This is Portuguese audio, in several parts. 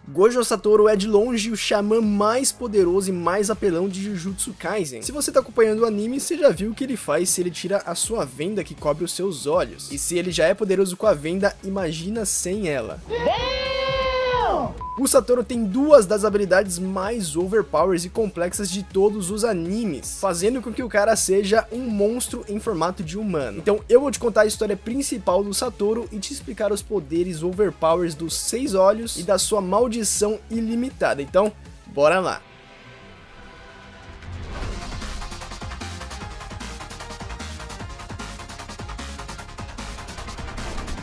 Gojo Satoru é de longe o xamã mais poderoso e mais apelão de Jujutsu Kaisen. Se você tá acompanhando o anime, você já viu o que ele faz se ele tira a sua venda que cobre os seus olhos. E se ele já é poderoso com a venda, imagina sem ela. O Satoru tem duas das habilidades mais overpowers e complexas de todos os animes, fazendo com que o cara seja um monstro em formato de humano. Então eu vou te contar a história principal do Satoru e te explicar os poderes overpowers dos 6 olhos e da sua maldição ilimitada. Então, bora lá!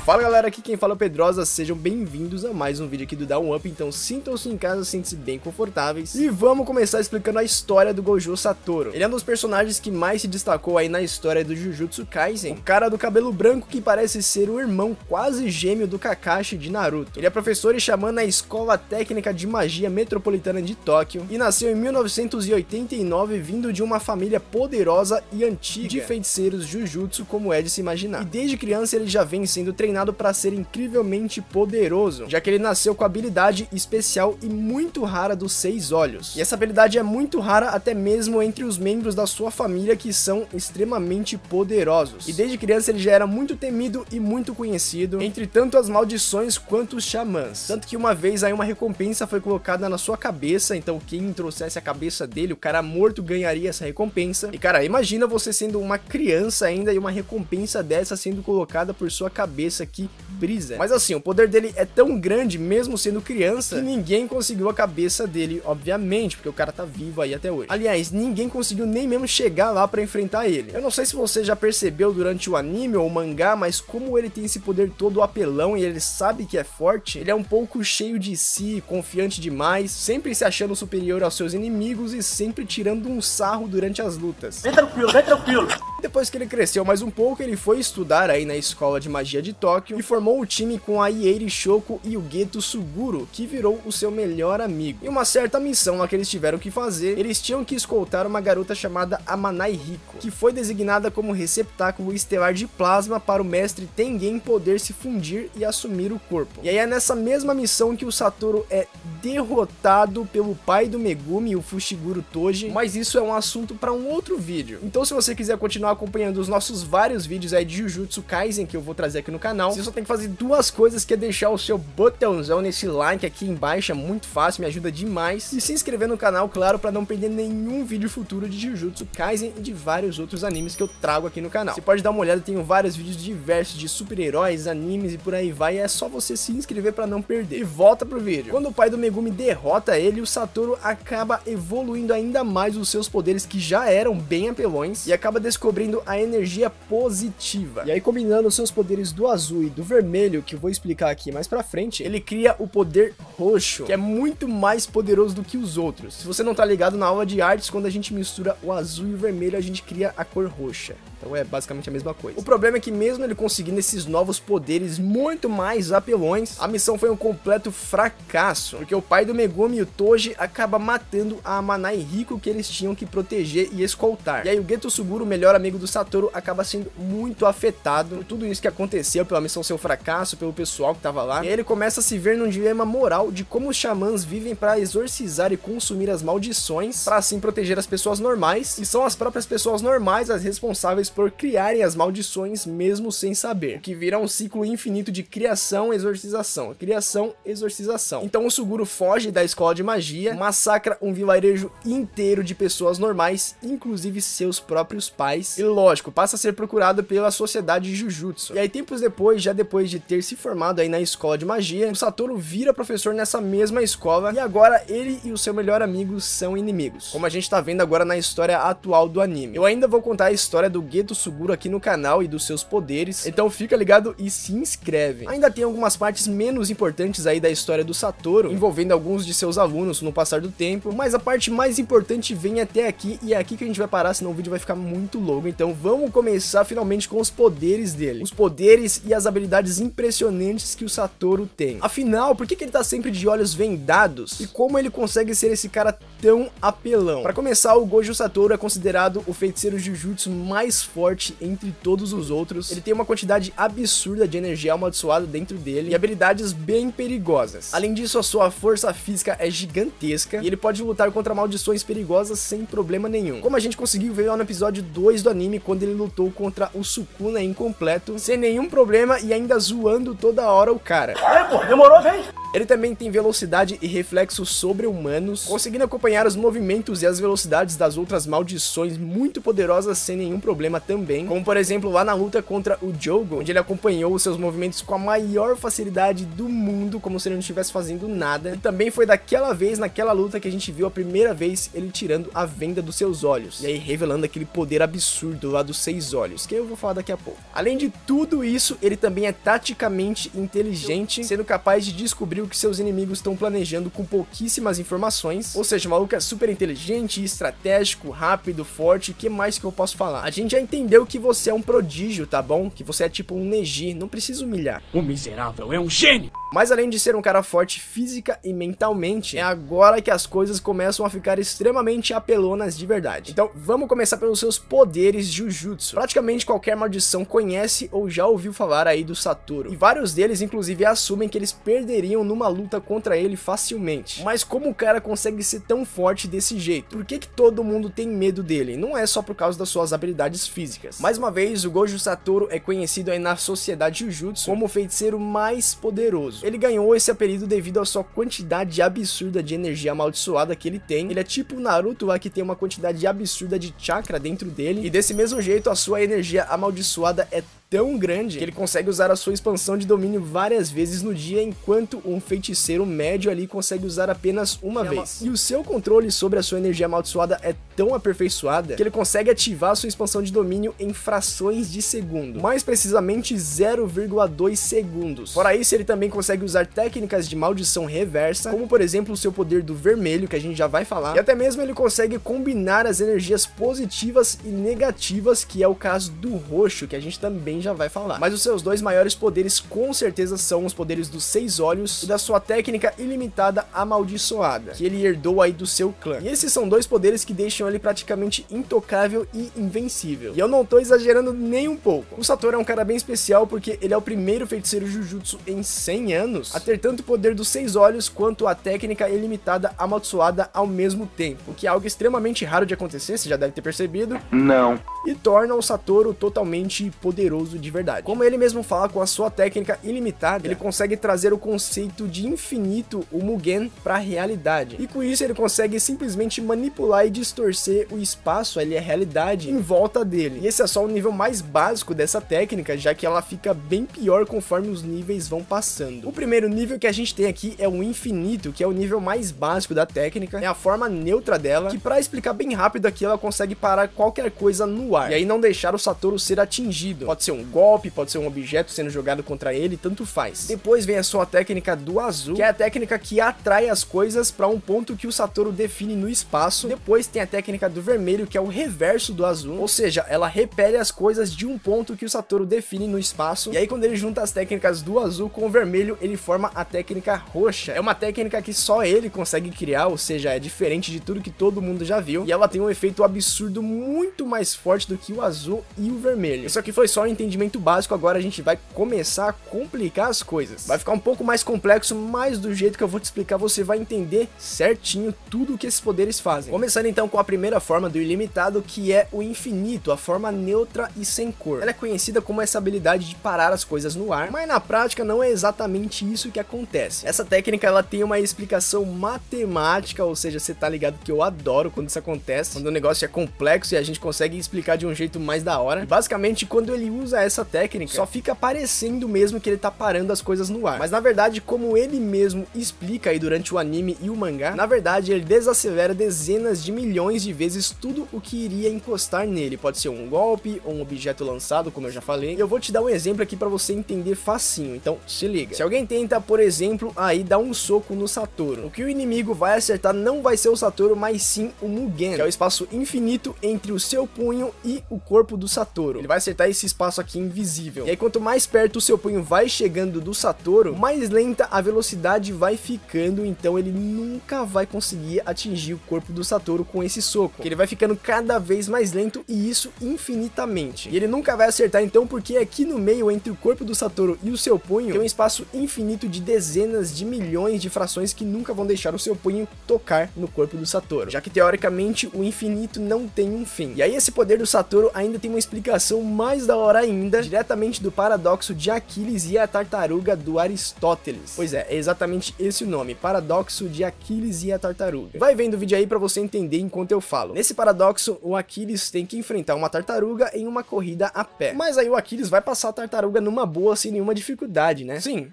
Fala galera, aqui quem fala é o Pedrosa, sejam bem-vindos a mais um vídeo aqui do Da 1 Up, então sintam-se em casa, sintam-se bem confortáveis. E vamos começar explicando a história do Gojo Satoru. Ele é um dos personagens que mais se destacou aí na história do Jujutsu Kaisen. O cara do cabelo branco que parece ser o irmão quase gêmeo do Kakashi de Naruto. Ele é professor e xamã na Escola Técnica de Magia Metropolitana de Tóquio e nasceu em 1989 vindo de uma família poderosa e antiga de feiticeiros Jujutsu, como é de se imaginar. E desde criança ele já vem sendo treinado para ser incrivelmente poderoso, já que ele nasceu com a habilidade especial e muito rara dos 6 olhos. E essa habilidade é muito rara até mesmo entre os membros da sua família, que são extremamente poderosos. E desde criança ele já era muito temido e muito conhecido entre tanto as maldições quanto os xamãs. Tanto que uma vez aí uma recompensa foi colocada na sua cabeça, então quem trouxesse a cabeça dele, o cara morto, ganharia essa recompensa. E cara, imagina você sendo uma criança ainda e uma recompensa dessa sendo colocada por sua cabeça. Que brisa. Mas assim, o poder dele é tão grande, mesmo sendo criança, que ninguém conseguiu a cabeça dele, obviamente, porque o cara tá vivo aí até hoje. Aliás, ninguém conseguiu nem mesmo chegar lá pra enfrentar ele. Eu não sei se você já percebeu durante o anime ou o mangá, mas como ele tem esse poder todo apelão e ele sabe que é forte, ele é um pouco cheio de si, confiante demais, sempre se achando superior aos seus inimigos e sempre tirando um sarro durante as lutas. Vem tranquilo, vem tranquilo. Depois que ele cresceu mais um pouco, ele foi estudar aí na Escola de Magia de Tóquio e formou o time com a Ieiri Shoko e o Geto Suguru, que virou o seu melhor amigo. Em uma certa missão lá que eles tiveram que fazer, eles tinham que escoltar uma garota chamada Amanai Riko, que foi designada como receptáculo estelar de plasma para o mestre Tengen poder se fundir e assumir o corpo. E aí é nessa mesma missão que o Satoru é derrotado pelo pai do Megumi, o Fushiguro Toji, mas isso é um assunto para um outro vídeo. Então se você quiser continuar acompanhando os nossos vários vídeos aí de Jujutsu Kaisen que eu vou trazer aqui no canal, você só tem que fazer duas coisas, que é deixar o seu botãozão nesse like aqui embaixo, é muito fácil, me ajuda demais, e se inscrever no canal, claro, para não perder nenhum vídeo futuro de Jujutsu Kaisen e de vários outros animes que eu trago aqui no canal. Você pode dar uma olhada, tenho vários vídeos diversos de super-heróis, animes e por aí vai, é só você se inscrever para não perder. E volta pro vídeo. Quando o pai do Megumi derrota ele, o Satoru acaba evoluindo ainda mais os seus poderes, que já eram bem apelões, e acaba descobrindo a energia positiva. E aí, combinando os seus poderes do azul e do vermelho, que eu vou explicar aqui mais pra frente, ele cria o poder roxo, que é muito mais poderoso do que os outros. Se você não tá ligado, na aula de artes, quando a gente mistura o azul e o vermelho, a gente cria a cor roxa. Então é basicamente a mesma coisa. O problema é que mesmo ele conseguindo esses novos poderes muito mais apelões, a missão foi um completo fracasso, porque o pai do Megumi, o Toji, acaba matando a Amanai Riko, que eles tinham que proteger e escoltar. E aí o Geto Suguru, o melhor amigo do Satoru, acaba sendo muito afetado por tudo isso que aconteceu, pela missão ser um fracasso, pelo pessoal que tava lá. E aí ele começa a se ver num dilema moral de como os xamãs vivem para exorcizar e consumir as maldições, para assim proteger as pessoas normais, e são as próprias pessoas normais as responsáveis por criarem as maldições mesmo sem saber, o que vira um ciclo infinito de criação, exorcização, criação, exorcização. Então o Suguru foge da escola de magia, massacra um vilarejo inteiro de pessoas normais, inclusive seus próprios pais, e lógico, passa a ser procurado pela sociedade Jujutsu. E aí tempos depois, já depois de ter se formado aí na escola de magia, o Satoru vira professor nessa mesma escola, e agora ele e o seu melhor amigo são inimigos, como a gente tá vendo agora na história atual do anime. Eu ainda vou contar a história do Geto Suguru aqui no canal e dos seus poderes, então fica ligado e se inscreve. Ainda tem algumas partes menos importantes aí da história do Satoru, envolvendo alguns de seus alunos no passar do tempo, mas a parte mais importante vem até aqui, e é aqui que a gente vai parar, senão o vídeo vai ficar muito longo. Então vamos começar finalmente com os poderes dele, os poderes e as habilidades impressionantes que o Satoru tem. Afinal, por que ele tá sempre sempre de olhos vendados? E como ele consegue ser esse cara tão apelão? Para começar, o Gojo Satoru é considerado o feiticeiro Jujutsu mais forte entre todos os outros. Ele tem uma quantidade absurda de energia amaldiçoada dentro dele e habilidades bem perigosas. Além disso, a sua força física é gigantesca e ele pode lutar contra maldições perigosas sem problema nenhum. Como a gente conseguiu ver lá no episódio 2 do anime, quando ele lutou contra o Sukuna incompleto, sem nenhum problema e ainda zoando toda hora o cara. Pô, demorou, vem! Ele também tem velocidade e reflexos sobre-humanos, conseguindo acompanhar os movimentos e as velocidades das outras maldições muito poderosas sem nenhum problema também, como por exemplo lá na luta contra o Jogo, onde ele acompanhou os seus movimentos com a maior facilidade do mundo, como se ele não estivesse fazendo nada. E também foi daquela vez, naquela luta, que a gente viu a primeira vez ele tirando a venda dos seus olhos, e aí revelando aquele poder absurdo lá dos 6 olhos, que eu vou falar daqui a pouco. Além de tudo isso, ele também é taticamente inteligente, sendo capaz de descobrir o que seus inimigos estão planejando com pouquíssimas informações. Ou seja, o maluco é super inteligente, estratégico, rápido, forte. O que mais que eu posso falar? A gente já entendeu que você é um prodígio, tá bom? Que você é tipo um Neji, não precisa humilhar. O miserável é um gênio! Mas além de ser um cara forte física e mentalmente, é agora que as coisas começam a ficar extremamente apelonas de verdade. Então vamos começar pelos seus poderes Jujutsu. Praticamente qualquer maldição conhece ou já ouviu falar aí do Satoru, e vários deles inclusive assumem que eles perderiam numa luta contra ele facilmente. Mas como o cara consegue ser tão forte desse jeito? Por que todo mundo tem medo dele? Não é só por causa das suas habilidades físicas. Mais uma vez, o Gojo Satoru é conhecido aí na sociedade Jujutsu como o feiticeiro mais poderoso. Ele ganhou esse apelido devido à sua quantidade absurda de energia amaldiçoada que ele tem. Ele é tipo o Naruto lá, que tem uma quantidade absurda de chakra dentro dele, e desse mesmo jeito a sua energia amaldiçoada é tão grande que ele consegue usar a sua expansão de domínio várias vezes no dia, enquanto um feiticeiro médio ali consegue usar apenas uma vez. E o seu controle sobre a sua energia amaldiçoada é tão aperfeiçoada que ele consegue ativar a sua expansão de domínio em frações de segundo, mais precisamente 0,2 segundos. Fora isso, ele também consegue usar técnicas de maldição reversa, como por exemplo o seu poder do vermelho, que a gente já vai falar, e até mesmo ele consegue combinar as energias positivas e negativas, que é o caso do roxo, que a gente também já vai falar. Mas os seus dois maiores poderes com certeza são os poderes dos 6 olhos e da sua técnica ilimitada amaldiçoada, que ele herdou aí do seu clã. E esses são dois poderes que deixam ele praticamente intocável e invencível. E eu não tô exagerando nem um pouco. O Satoru é um cara bem especial porque ele é o primeiro feiticeiro Jujutsu em 100 anos a ter tanto o poder dos 6 olhos quanto a técnica ilimitada amaldiçoada ao mesmo tempo, o que é algo extremamente raro de acontecer, você já deve ter percebido. Não. E torna o Satoru totalmente poderoso de verdade. Como ele mesmo fala, com a sua técnica ilimitada, ele consegue trazer o conceito de infinito, o Mugen, para a realidade. E com isso ele consegue simplesmente manipular e distorcer o espaço, ali a realidade, em volta dele. E esse é só o nível mais básico dessa técnica, já que ela fica bem pior conforme os níveis vão passando. O primeiro nível que a gente tem aqui é o infinito, que é o nível mais básico da técnica, é a forma neutra dela, que para explicar bem rápido aqui, ela consegue parar qualquer coisa no ar, e aí não deixar o Satoru ser atingido. Pode ser um golpe, pode ser um objeto sendo jogado contra ele, tanto faz. Depois vem a sua técnica do azul, que é a técnica que atrai as coisas para um ponto que o Satoru define no espaço. Depois tem a técnica do vermelho, que é o reverso do azul, ou seja, ela repele as coisas de um ponto que o Satoru define no espaço. E aí quando ele junta as técnicas do azul com o vermelho, ele forma a técnica roxa. É uma técnica que só ele consegue criar, ou seja, é diferente de tudo que todo mundo já viu, e ela tem um efeito absurdo muito mais forte do que o azul e o vermelho. Isso aqui foi só um entendimento básico, agora a gente vai começar a complicar as coisas. Vai ficar um pouco mais complexo, mas do jeito que eu vou te explicar, você vai entender certinho tudo o que esses poderes fazem. Começando então com a primeira forma do ilimitado, que é o infinito, a forma neutra e sem cor. Ela é conhecida como essa habilidade de parar as coisas no ar, mas na prática não é exatamente isso que acontece. Essa técnica ela tem uma explicação matemática, ou seja, você tá ligado que eu adoro quando isso acontece, quando o negócio é complexo e a gente consegue explicar de um jeito mais da hora. E basicamente, quando ele usa essa técnica, só fica parecendo mesmo que ele tá parando as coisas no ar. Mas na verdade, como ele mesmo explica aí durante o anime e o mangá, na verdade ele desacelera dezenas de milhões de vezes tudo o que iria encostar nele. Pode ser um golpe ou um objeto lançado, como eu já falei. E eu vou te dar um exemplo aqui pra você entender facinho, então se liga. Se alguém tenta, por exemplo, aí dar um soco no Satoru, o que o inimigo vai acertar não vai ser o Satoru, mas sim o Mugen, que é o espaço infinito entre o seu punho e o corpo do Satoru. Ele vai acertar esse espaço que invisível. E aí quanto mais perto o seu punho vai chegando do Satoru, mais lenta a velocidade vai ficando, então ele nunca vai conseguir atingir o corpo do Satoru com esse soco, que ele vai ficando cada vez mais lento, e isso infinitamente. E ele nunca vai acertar então, porque aqui no meio entre o corpo do Satoru e o seu punho tem um espaço infinito de dezenas de milhões de frações que nunca vão deixar o seu punho tocar no corpo do Satoru, já que teoricamente o infinito não tem um fim. E aí esse poder do Satoru ainda tem uma explicação mais da hora ainda, diretamente do paradoxo de Aquiles e a tartaruga do Aristóteles. Pois é exatamente esse o nome, paradoxo de Aquiles e a tartaruga. Vai vendo o vídeo aí pra você entender enquanto eu falo. Nesse paradoxo, o Aquiles tem que enfrentar uma tartaruga em uma corrida a pé. Mas aí o Aquiles vai passar a tartaruga numa boa, sem nenhuma dificuldade, né? Sim.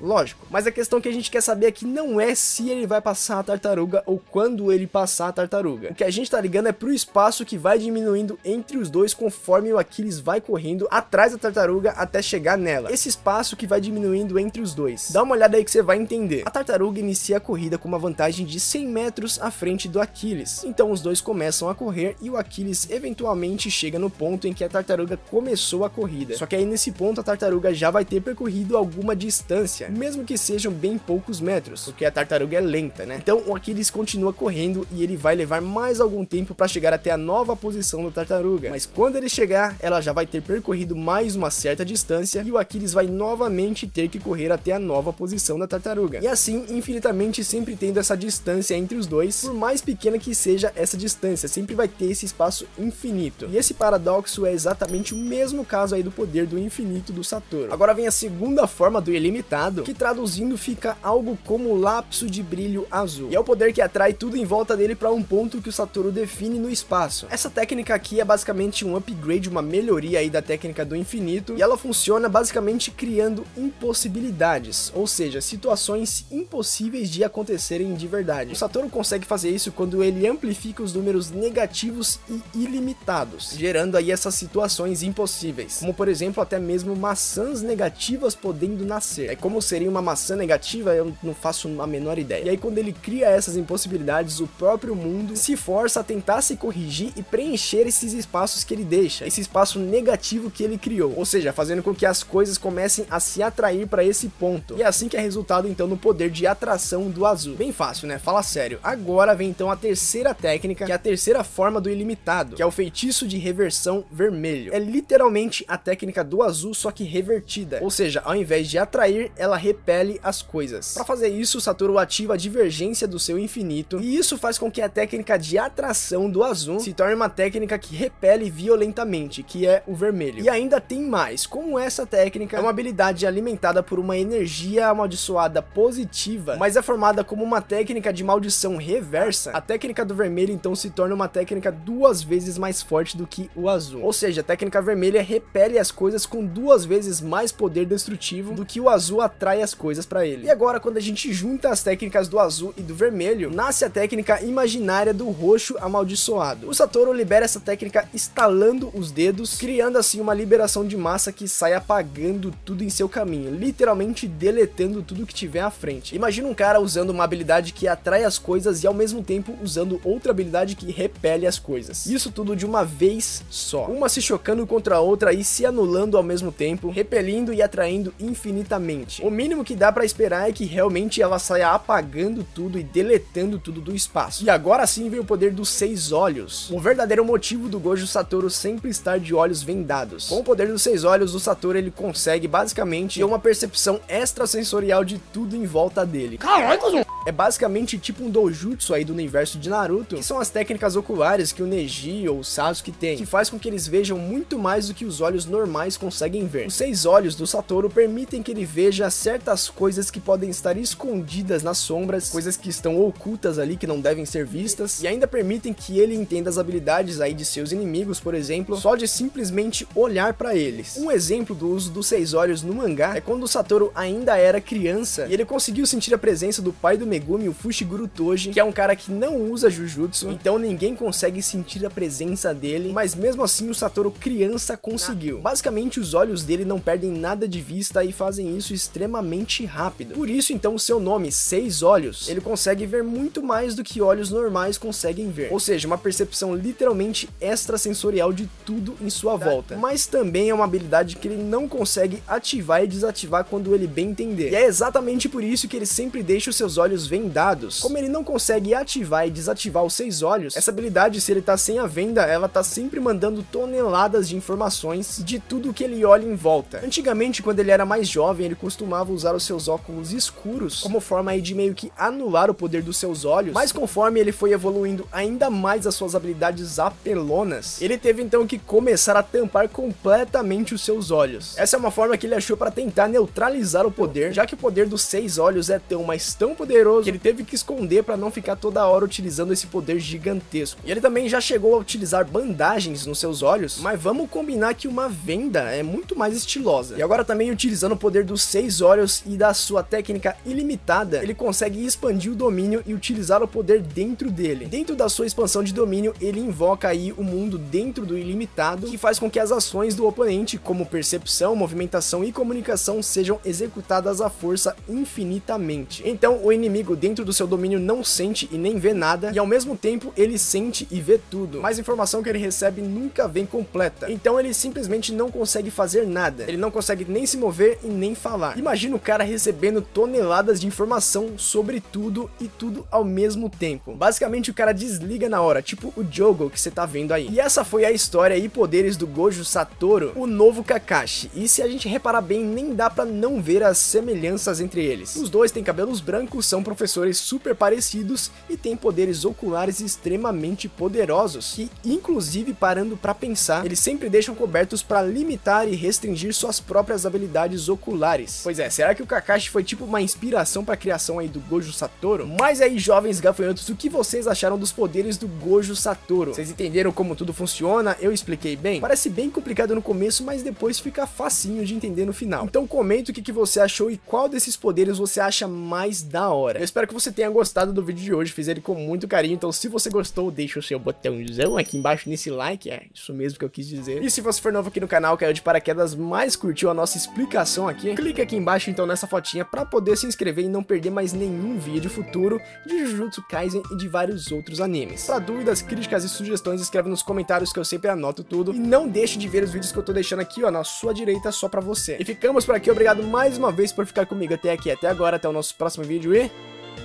Lógico, mas a questão que a gente quer saber aqui não é se ele vai passar a tartaruga ou quando ele passar a tartaruga. O que a gente tá ligando é pro espaço que vai diminuindo entre os dois conforme o Aquiles vai correndo atrás da tartaruga até chegar nela. Esse espaço que vai diminuindo entre os dois. Dá uma olhada aí que você vai entender. A tartaruga inicia a corrida com uma vantagem de 100 metros à frente do Aquiles. Então os dois começam a correr e o Aquiles eventualmente chega no ponto em que a tartaruga começou a corrida. Só que aí nesse ponto a tartaruga já vai ter percorrido alguma distância, mesmo que sejam bem poucos metros, porque a tartaruga é lenta, né? Então o Aquiles continua correndo e ele vai levar mais algum tempo para chegar até a nova posição da tartaruga, mas quando ele chegar, ela já vai ter percorrido mais uma certa distância e o Aquiles vai novamente ter que correr até a nova posição da tartaruga. E assim, infinitamente, sempre tendo essa distância entre os dois, por mais pequena que seja essa distância, sempre vai ter esse espaço infinito. E esse paradoxo é exatamente o mesmo caso aí do poder do infinito do Satoru. Agora vem a segunda forma do ilimitado, que traduzindo fica algo como lapso de brilho azul. E é o poder que atrai tudo em volta dele para um ponto que o Satoru define no espaço. Essa técnica aqui é basicamente um upgrade, uma melhoria aí da técnica do infinito, e ela funciona basicamente criando impossibilidades, ou seja, situações impossíveis de acontecerem de verdade. O Satoru consegue fazer isso quando ele amplifica os números negativos e ilimitados, gerando aí essas situações impossíveis, como por exemplo até mesmo maçãs negativas podendo nascer. É como seria uma maçã negativa, eu não faço a menor ideia. E aí quando ele cria essas impossibilidades, o próprio mundo se força a tentar se corrigir e preencher esses espaços que ele deixa, esse espaço negativo que ele criou, ou seja, fazendo com que as coisas comecem a se atrair para esse ponto. E é assim que é resultado então no poder de atração do azul. Bem fácil, né? Fala sério. Agora vem então a terceira técnica, que é a terceira forma do ilimitado, que é o feitiço de reversão vermelho. É literalmente a técnica do azul, só que revertida, ou seja, ao invés de atrair, ela repele as coisas. Para fazer isso, o Satoru ativa a divergência do seu infinito, e isso faz com que a técnica de atração do azul se torne uma técnica que repele violentamente, que é o vermelho. E ainda tem mais, como essa técnica é uma habilidade alimentada por uma energia amaldiçoada positiva, mas é formada como uma técnica de maldição reversa, a técnica do vermelho então se torna uma técnica 2 vezes mais forte do que o azul. Ou seja, a técnica vermelha repele as coisas com 2 vezes mais poder destrutivo do que o azul atrai as coisas para ele. E agora, quando a gente junta as técnicas do azul e do vermelho, nasce a técnica imaginária do roxo amaldiçoado. O Satoru libera essa técnica estalando os dedos, criando assim uma liberação de massa que sai apagando tudo em seu caminho, literalmente deletando tudo que tiver à frente. Imagina um cara usando uma habilidade que atrai as coisas e ao mesmo tempo usando outra habilidade que repele as coisas. Isso tudo de uma vez só, uma se chocando contra a outra e se anulando ao mesmo tempo, repelindo e atraindo infinitamente. O mínimo que dá pra esperar é que realmente ela saia apagando tudo e deletando tudo do espaço. E agora sim vem o poder dos 6 olhos, o verdadeiro motivo do Gojo Satoru sempre estar de olhos vendados. Com o poder dos 6 olhos, o Satoru ele consegue basicamente ter uma percepção extrasensorial de tudo em volta dele. Caralho! É basicamente tipo um doujutsu aí do universo de Naruto, que são as técnicas oculares que o Neji ou o Sasuke tem, que faz com que eles vejam muito mais do que os olhos normais conseguem ver. Os 6 olhos do Satoru permitem que ele veja certas coisas que podem estar escondidas nas sombras, coisas que estão ocultas ali que não devem ser vistas, e ainda permitem que ele entenda as habilidades aí de seus inimigos, por exemplo, só de simplesmente olhar para eles. Um exemplo do uso dos 6 olhos no mangá é quando o Satoru ainda era criança e ele conseguiu sentir a presença do pai do Megumi, o Fushiguro Toji, que é um cara que não usa Jujutsu, então ninguém consegue sentir a presença dele, mas mesmo assim o Satoru criança conseguiu. Basicamente os olhos dele não perdem nada de vista e fazem isso extremamente extremamente rápido. Por isso então o seu nome, 6 olhos, ele consegue ver muito mais do que olhos normais conseguem ver, ou seja, uma percepção literalmente extrasensorial de tudo em sua volta. Mas também é uma habilidade que ele não consegue ativar e desativar quando ele bem entender, e é exatamente por isso que ele sempre deixa os seus olhos vendados. Como ele não consegue ativar e desativar os 6 olhos, essa habilidade, se ele tá sem a venda, ela tá sempre mandando toneladas de informações de tudo que ele olha em volta. Antigamente, quando ele era mais jovem, ele costumava usar os seus óculos escuros como forma aí de meio que anular o poder dos seus olhos, mas conforme ele foi evoluindo ainda mais as suas habilidades apelonas, ele teve então que começar a tampar completamente os seus olhos. Essa é uma forma que ele achou para tentar neutralizar o poder, já que o poder dos 6 olhos é tão, mas tão poderoso, que ele teve que esconder para não ficar toda hora utilizando esse poder gigantesco. E ele também já chegou a utilizar bandagens nos seus olhos, mas vamos combinar que uma venda é muito mais estilosa. E agora também utilizando o poder dos 6 olhos e da sua técnica ilimitada, ele consegue expandir o domínio e utilizar o poder dentro dele. Dentro da sua expansão de domínio, ele invoca aí o mundo dentro do ilimitado, que faz com que as ações do oponente, como percepção, movimentação e comunicação, sejam executadas à força infinitamente. Então o inimigo dentro do seu domínio não sente e nem vê nada, e ao mesmo tempo ele sente e vê tudo, mas a informação que ele recebe nunca vem completa. Então ele simplesmente não consegue fazer nada, ele não consegue nem se mover e nem falar. Imagina o cara recebendo toneladas de informação sobre tudo e tudo ao mesmo tempo. Basicamente o cara desliga na hora, tipo o Jogo que você tá vendo aí. E essa foi a história e poderes do Gojo Satoru, o novo Kakashi. E se a gente reparar bem, nem dá pra não ver as semelhanças entre eles. Os dois têm cabelos brancos, são professores super parecidos e têm poderes oculares extremamente poderosos, que inclusive, parando pra pensar, eles sempre deixam cobertos pra limitar e restringir suas próprias habilidades oculares. Pois é, será que o Kakashi foi tipo uma inspiração pra criação aí do Gojo Satoru? Mas aí, jovens gafanhotos, o que vocês acharam dos poderes do Gojo Satoru? Vocês entenderam como tudo funciona? Eu expliquei bem? Parece bem complicado no começo, mas depois fica facinho de entender no final. Então comenta o que você achou e qual desses poderes você acha mais da hora. Eu espero que você tenha gostado do vídeo de hoje, fiz ele com muito carinho, então se você gostou, deixa o seu botãozão aqui embaixo nesse like, é isso mesmo que eu quis dizer. E se você for novo aqui no canal, caiu de paraquedas, mas curtiu a nossa explicação aqui, clica aqui embaixo então nessa fotinha pra poder se inscrever e não perder mais nenhum vídeo futuro de Jujutsu Kaisen e de vários outros animes. Pra dúvidas, críticas e sugestões, escreve nos comentários que eu sempre anoto tudo, e não deixe de ver os vídeos que eu tô deixando aqui, ó, na sua direita, só pra você. E ficamos por aqui, obrigado mais uma vez por ficar comigo até aqui, até agora, até o nosso próximo vídeo e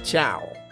tchau!